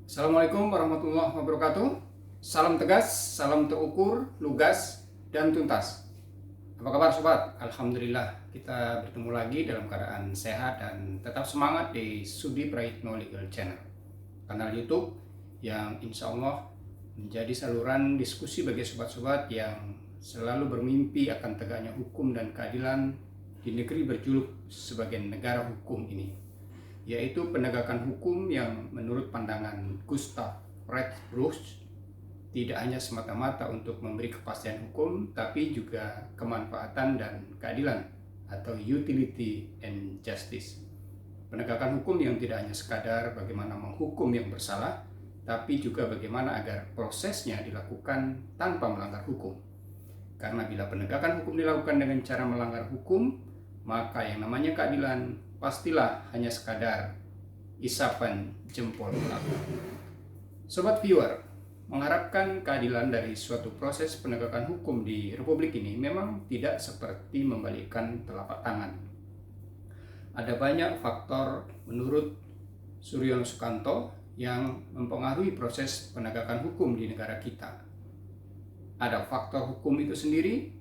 Assalamualaikum warahmatullahi wabarakatuh. Salam tegas, salam terukur, lugas, dan tuntas. Apa kabar sobat? Alhamdulillah kita bertemu lagi dalam keadaan sehat dan tetap semangat di Sudi Praitno Legal Channel, kanal YouTube yang insya Allah menjadi saluran diskusi bagi sobat-sobat yang selalu bermimpi akan tegaknya hukum dan keadilan di negeri berjuluk sebagai negara hukum ini, yaitu penegakan hukum yang menurut pandangan Gustav Rechtspruch tidak hanya semata-mata untuk memberi kepastian hukum, tapi juga kemanfaatan dan keadilan atau utility and justice. Penegakan hukum yang tidak hanya sekadar bagaimana menghukum yang bersalah, tapi juga bagaimana agar prosesnya dilakukan tanpa melanggar hukum. Karena bila penegakan hukum dilakukan dengan cara melanggar hukum, maka yang namanya keadilan pastilah hanya sekadar isapan jempol belakang. Sobat viewer, mengharapkan keadilan dari suatu proses penegakan hukum di Republik ini memang tidak seperti membalikkan telapak tangan. Ada banyak faktor menurut Suryono Sukanto yang mempengaruhi proses penegakan hukum di negara kita. Ada faktor hukum itu sendiri,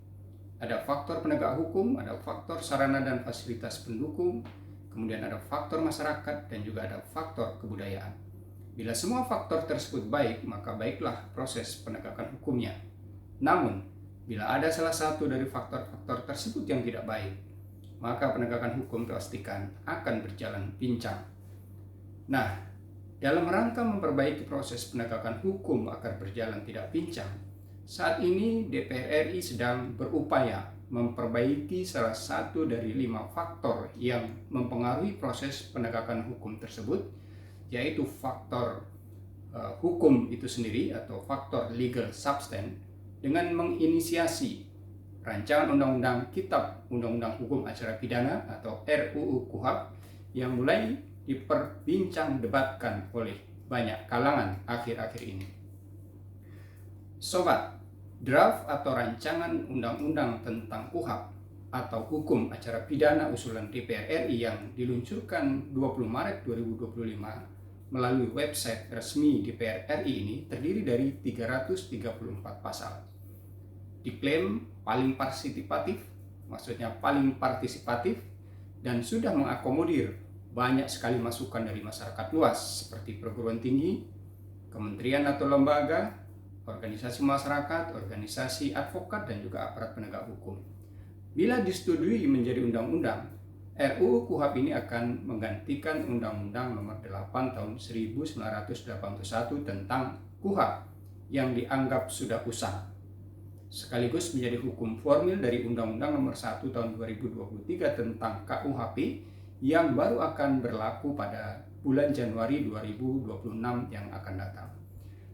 ada faktor penegak hukum, ada faktor sarana dan fasilitas pendukung, kemudian ada faktor masyarakat, dan juga ada faktor kebudayaan. Bila semua faktor tersebut baik, maka baiklah proses penegakan hukumnya. Namun, bila ada salah satu dari faktor-faktor tersebut yang tidak baik, maka penegakan hukum pastikan akan berjalan pincang. Nah, dalam rangka memperbaiki proses penegakan hukum agar berjalan tidak pincang, saat ini DPR RI sedang berupaya memperbaiki salah satu dari 5 faktor yang mempengaruhi proses penegakan hukum tersebut, yaitu faktor hukum itu sendiri atau faktor legal substance, dengan menginisiasi rancangan undang-undang Kitab Undang-Undang Hukum Acara Pidana atau RUU KUHP yang mulai diperbincang debatkan oleh banyak kalangan akhir-akhir ini. Sobat, draft atau rancangan undang-undang tentang KUHP atau Hukum Acara Pidana usulan DPR RI yang diluncurkan 20 Maret 2025 melalui website resmi DPR RI ini terdiri dari 334 pasal. Diklaim paling partisipatif, maksudnya paling partisipatif, dan sudah mengakomodir banyak sekali masukan dari masyarakat luas seperti perguruan tinggi, kementerian atau lembaga, organisasi masyarakat, organisasi advokat, dan juga aparat penegak hukum. Bila disetujui menjadi undang-undang, RUU KUHP ini akan menggantikan Undang-Undang Nomor 8 Tahun 1981 tentang KUHP yang dianggap sudah usang, sekaligus menjadi hukum formil dari Undang-Undang Nomor 1 Tahun 2023 tentang KUHP yang baru akan berlaku pada bulan Januari 2026 yang akan datang.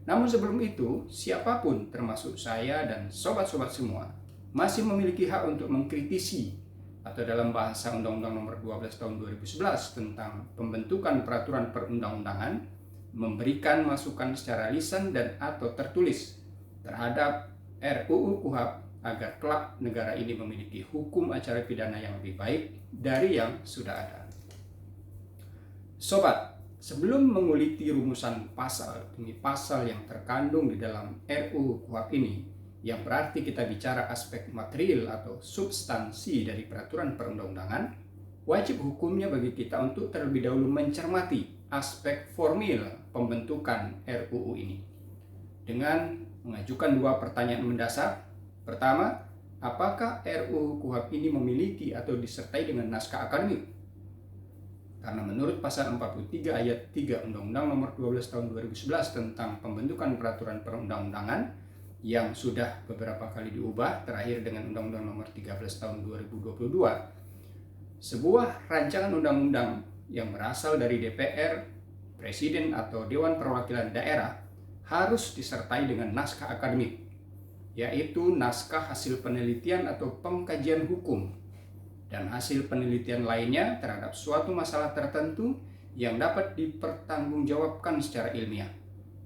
Namun sebelum itu, siapapun termasuk saya dan sobat-sobat semua masih memiliki hak untuk mengkritisi atau dalam bahasa Undang-Undang Nomor 12 Tahun 2011 tentang pembentukan peraturan perundang-undangan, memberikan masukan secara lisan dan atau tertulis terhadap RUU KUHP agar kelak negara ini memiliki hukum acara pidana yang lebih baik dari yang sudah ada. Sobat, sebelum menguliti rumusan pasal demi pasal yang terkandung di dalam RUU KUHP ini, yang berarti kita bicara aspek material atau substansi dari peraturan perundang-undangan, wajib hukumnya bagi kita untuk terlebih dahulu mencermati aspek formil pembentukan RUU ini dengan mengajukan 2 pertanyaan mendasar. Pertama, apakah RUU KUHP ini memiliki atau disertai dengan naskah akademik? Karena menurut pasal 43 ayat 3 Undang-Undang Nomor 12 Tahun 2011 tentang pembentukan peraturan perundang-undangan yang sudah beberapa kali diubah, terakhir dengan Undang-Undang Nomor 13 Tahun 2022, sebuah rancangan undang-undang yang berasal dari DPR, Presiden atau Dewan Perwakilan Daerah harus disertai dengan naskah akademik, yaitu naskah hasil penelitian atau pengkajian hukum dan hasil penelitian lainnya terhadap suatu masalah tertentu yang dapat dipertanggungjawabkan secara ilmiah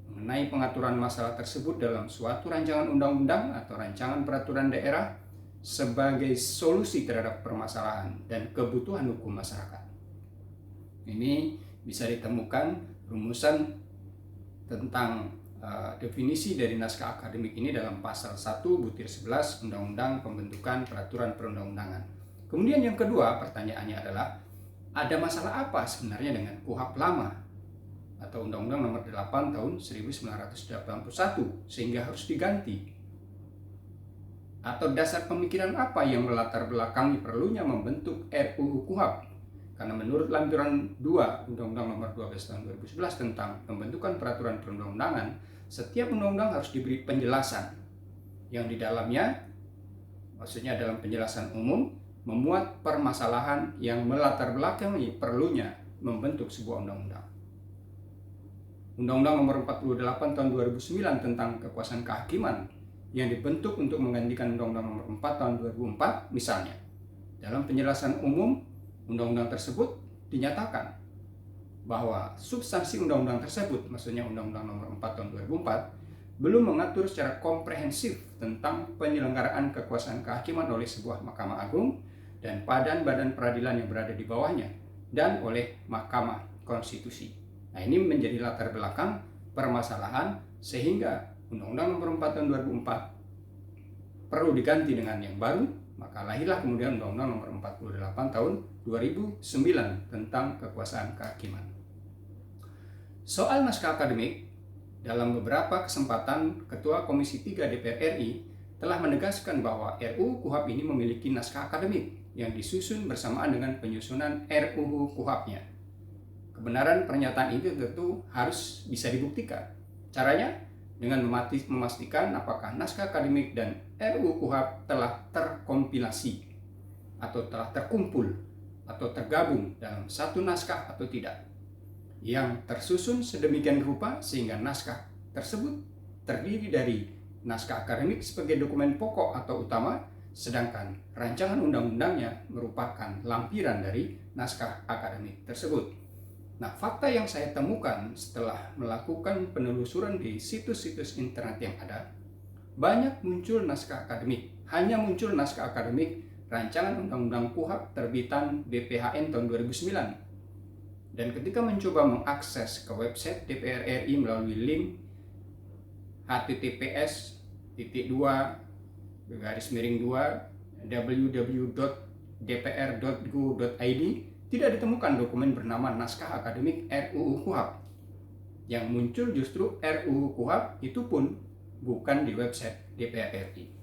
mengenai pengaturan masalah tersebut dalam suatu rancangan undang-undang atau rancangan peraturan daerah sebagai solusi terhadap permasalahan dan kebutuhan hukum masyarakat. Ini bisa ditemukan rumusan tentang definisi dari naskah akademik ini dalam pasal 1 butir 11 Undang-Undang Pembentukan Peraturan Perundang-undangan. Kemudian yang kedua, pertanyaannya adalah, ada masalah apa sebenarnya dengan KUHP lama atau Undang-Undang Nomor 8 Tahun 1981 sehingga harus diganti? Atau dasar pemikiran apa yang melatar belakangi perlunya membentuk RUU KUHP? Karena menurut lampiran 2 Undang-Undang Nomor 12 Tahun 2011 tentang pembentukan peraturan perundang-undangan, setiap undang-undang harus diberi penjelasan yang di dalamnya, maksudnya dalam penjelasan umum, memuat permasalahan yang melatar belakangi perlunya membentuk sebuah undang-undang. Undang-Undang Nomor 48 Tahun 2009 tentang kekuasaan kehakiman yang dibentuk untuk menggantikan Undang-Undang Nomor 4 Tahun 2004 misalnya. Dalam penjelasan umum undang-undang tersebut dinyatakan bahwa substansi undang-undang tersebut, maksudnya Undang-Undang Nomor 4 Tahun 2004, belum mengatur secara komprehensif tentang penyelenggaraan kekuasaan kehakiman oleh sebuah Mahkamah Agung dan badan-badan peradilan yang berada di bawahnya dan oleh Mahkamah Konstitusi. Nah, ini menjadi latar belakang permasalahan sehingga Undang-Undang Nomor 4 Tahun 2004 perlu diganti dengan yang baru, maka lahirlah kemudian Undang-Undang Nomor 48 Tahun 2009 tentang kekuasaan kehakiman. Soal naskah akademik, dalam beberapa kesempatan Ketua Komisi 3 DPR RI telah menegaskan bahwa RUU KUHP ini memiliki naskah akademik yang disusun bersamaan dengan penyusunan RUU KUHP-nya. Kebenaran pernyataan itu tentu harus bisa dibuktikan. Caranya dengan memastikan apakah naskah akademik dan RUU KUHP telah terkompilasi atau telah terkumpul atau tergabung dalam satu naskah atau tidak, yang tersusun sedemikian rupa sehingga naskah tersebut terdiri dari naskah akademik sebagai dokumen pokok atau utama, sedangkan rancangan undang-undangnya merupakan lampiran dari naskah akademik tersebut. Nah, fakta yang saya temukan setelah melakukan penelusuran di situs-situs internet yang ada, banyak muncul naskah akademik. Hanya muncul naskah akademik rancangan Undang-Undang KUHP terbitan BPHN tahun 2009. Dan ketika mencoba mengakses ke website DPR RI melalui link https://www.dpr.go.id, tidak ditemukan dokumen bernama naskah akademik RUU KUHP. Yang muncul justru RUU KUHP, itu pun bukan di website DPR RI.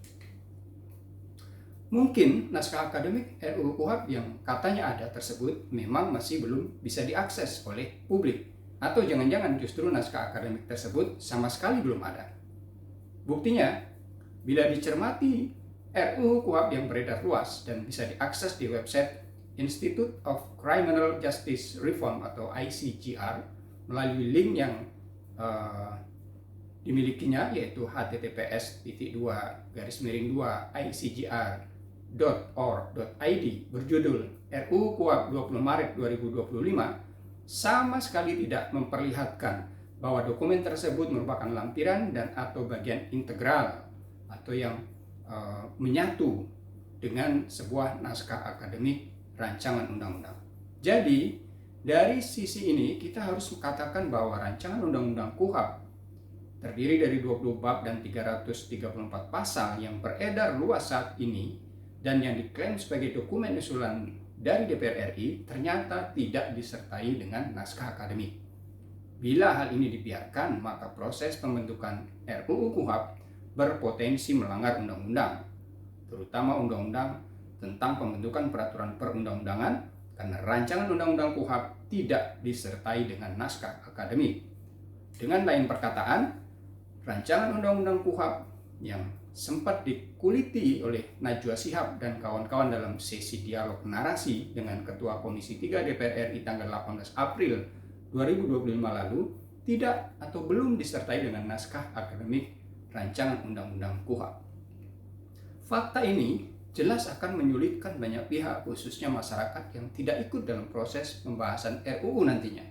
Mungkin naskah akademik RUU KUHP yang katanya ada tersebut memang masih belum bisa diakses oleh publik, atau jangan-jangan justru naskah akademik tersebut sama sekali belum ada. Buktinya, bila dicermati RUU KUHP yang beredar luas dan bisa diakses di website Institute of Criminal Justice Reform atau ICJR melalui link yang dimilikinya, yaitu https://2-icjr.or.id berjudul RUU KUHP 20 Maret 2025, sama sekali tidak memperlihatkan bahwa dokumen tersebut merupakan lampiran dan atau bagian integral atau yang menyatu dengan sebuah naskah akademik rancangan undang-undang. Jadi, dari sisi ini kita harus katakan bahwa rancangan undang-undang KUHP terdiri dari 20 bab dan 334 pasal yang beredar luas saat ini dan yang diklaim sebagai dokumen usulan dari DPR RI ternyata tidak disertai dengan naskah akademik. Bila hal ini dibiarkan, maka proses pembentukan RUU KUHP berpotensi melanggar undang-undang, terutama undang-undang tentang pembentukan peraturan perundang-undangan, karena rancangan undang-undang KUHP tidak disertai dengan naskah akademik. Dengan lain perkataan, rancangan undang-undang KUHP yang sempat dikuliti oleh Najwa Shihab dan kawan-kawan dalam sesi dialog narasi dengan Ketua Komisi 3 DPR RI tanggal 18 April 2025 lalu, tidak atau belum disertai dengan naskah akademik rancangan undang-undang KUHP. Fakta ini jelas akan menyulitkan banyak pihak, khususnya masyarakat yang tidak ikut dalam proses pembahasan RUU nantinya,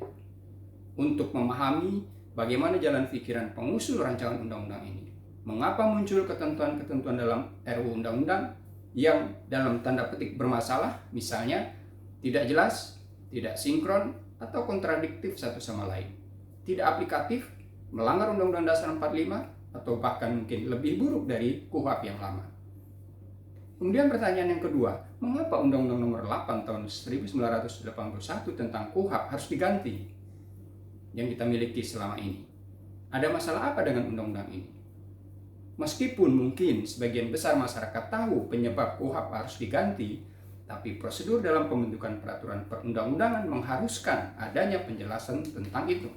untuk memahami bagaimana jalan pikiran pengusul rancangan undang-undang ini. Mengapa muncul ketentuan-ketentuan dalam RUU undang-undang yang dalam tanda petik bermasalah, misalnya tidak jelas, tidak sinkron, atau kontradiktif satu sama lain, tidak aplikatif, melanggar Undang-Undang Dasar 45 atau bahkan mungkin lebih buruk dari KUHP yang lama. Kemudian pertanyaan yang kedua, mengapa Undang-Undang Nomor 8 tahun 1981 tentang KUHP harus diganti yang kita miliki selama ini? Ada masalah apa dengan undang-undang ini? Meskipun mungkin sebagian besar masyarakat tahu penyebab KUHP harus diganti, tapi prosedur dalam pembentukan peraturan perundang-undangan mengharuskan adanya penjelasan tentang itu.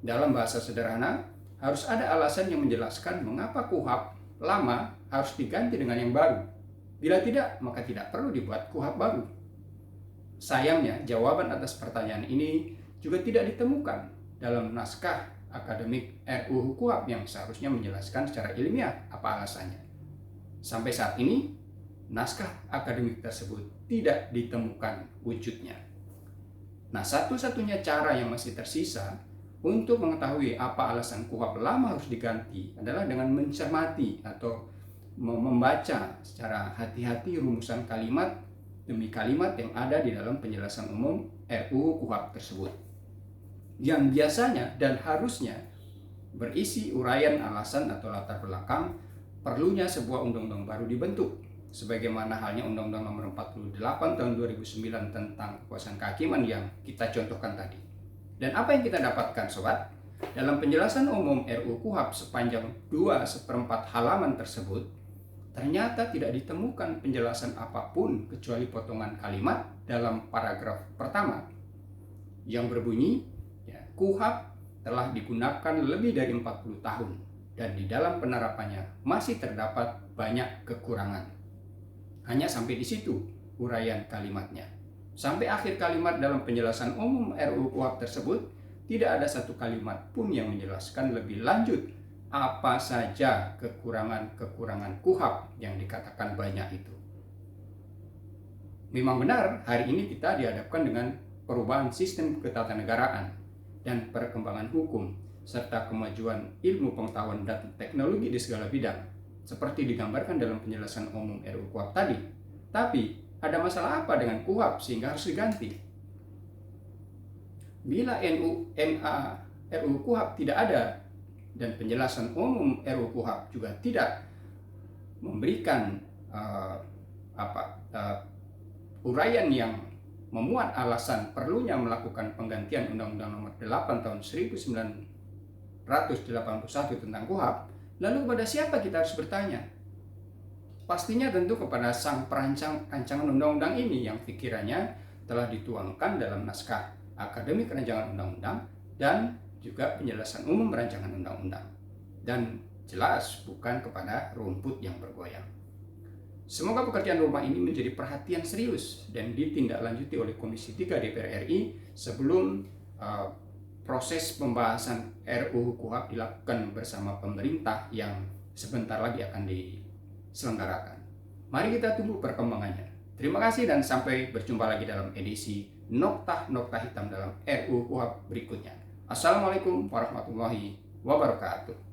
Dalam bahasa sederhana, harus ada alasan yang menjelaskan mengapa KUHP lama harus diganti dengan yang baru. Bila tidak, maka tidak perlu dibuat KUHP baru. Sayangnya, jawaban atas pertanyaan ini juga tidak ditemukan dalam naskah akademik RUU KUHP yang seharusnya menjelaskan secara ilmiah apa alasannya. Sampai saat ini, naskah akademik tersebut tidak ditemukan wujudnya. Nah, satu-satunya cara yang masih tersisa untuk mengetahui apa alasan KUHP lama harus diganti adalah dengan mencermati atau membaca secara hati-hati rumusan kalimat demi kalimat yang ada di dalam penjelasan umum RUU KUHP tersebut, yang biasanya dan harusnya berisi uraian alasan atau latar belakang perlunya sebuah undang-undang baru dibentuk, sebagaimana halnya Undang-Undang Nomor 48 tahun 2009 tentang kekuasaan kehakiman yang kita contohkan tadi. Dan apa yang kita dapatkan, sobat? Dalam penjelasan umum RUU KUHP sepanjang 2/4 halaman tersebut, ternyata tidak ditemukan penjelasan apapun kecuali potongan kalimat dalam paragraf pertama yang berbunyi, KUHP telah digunakan lebih dari 40 tahun dan di dalam penerapannya masih terdapat banyak kekurangan. Hanya sampai di situ uraian kalimatnya. Sampai akhir kalimat dalam penjelasan umum RUU KUHP tersebut, tidak ada satu kalimat pun yang menjelaskan lebih lanjut apa saja kekurangan-kekurangan KUHP yang dikatakan banyak itu. Memang benar, hari ini kita dihadapkan dengan perubahan sistem ketatanegaraan dan perkembangan hukum, serta kemajuan ilmu pengetahuan dan teknologi di segala bidang, seperti digambarkan dalam penjelasan umum RUU KUHP tadi. Tapi, ada masalah apa dengan KUHP sehingga harus diganti? Bila RUU KUHP tidak ada dan penjelasan umum RUU KUHP juga tidak memberikan uraian yang memuat alasan perlunya melakukan penggantian Undang-Undang Nomor 8 tahun 1981 tentang KUHP, lalu kepada siapa kita harus bertanya? Pastinya tentu kepada sang perancang rancangan undang-undang ini yang pikirannya telah dituangkan dalam naskah akademik rancangan undang-undang dan juga penjelasan umum rancangan undang-undang. Dan jelas bukan kepada rumput yang bergoyang. Semoga pekerjaan rumah ini menjadi perhatian serius dan ditindaklanjuti oleh Komisi 3 DPR RI sebelum proses pembahasan RUU KUHP dilakukan bersama pemerintah yang sebentar lagi akan diselenggarakan. Mari kita tunggu perkembangannya. Terima kasih dan sampai berjumpa lagi dalam edisi Nokta-Nokta Hitam dalam RUU KUHP berikutnya. Assalamualaikum warahmatullahi wabarakatuh.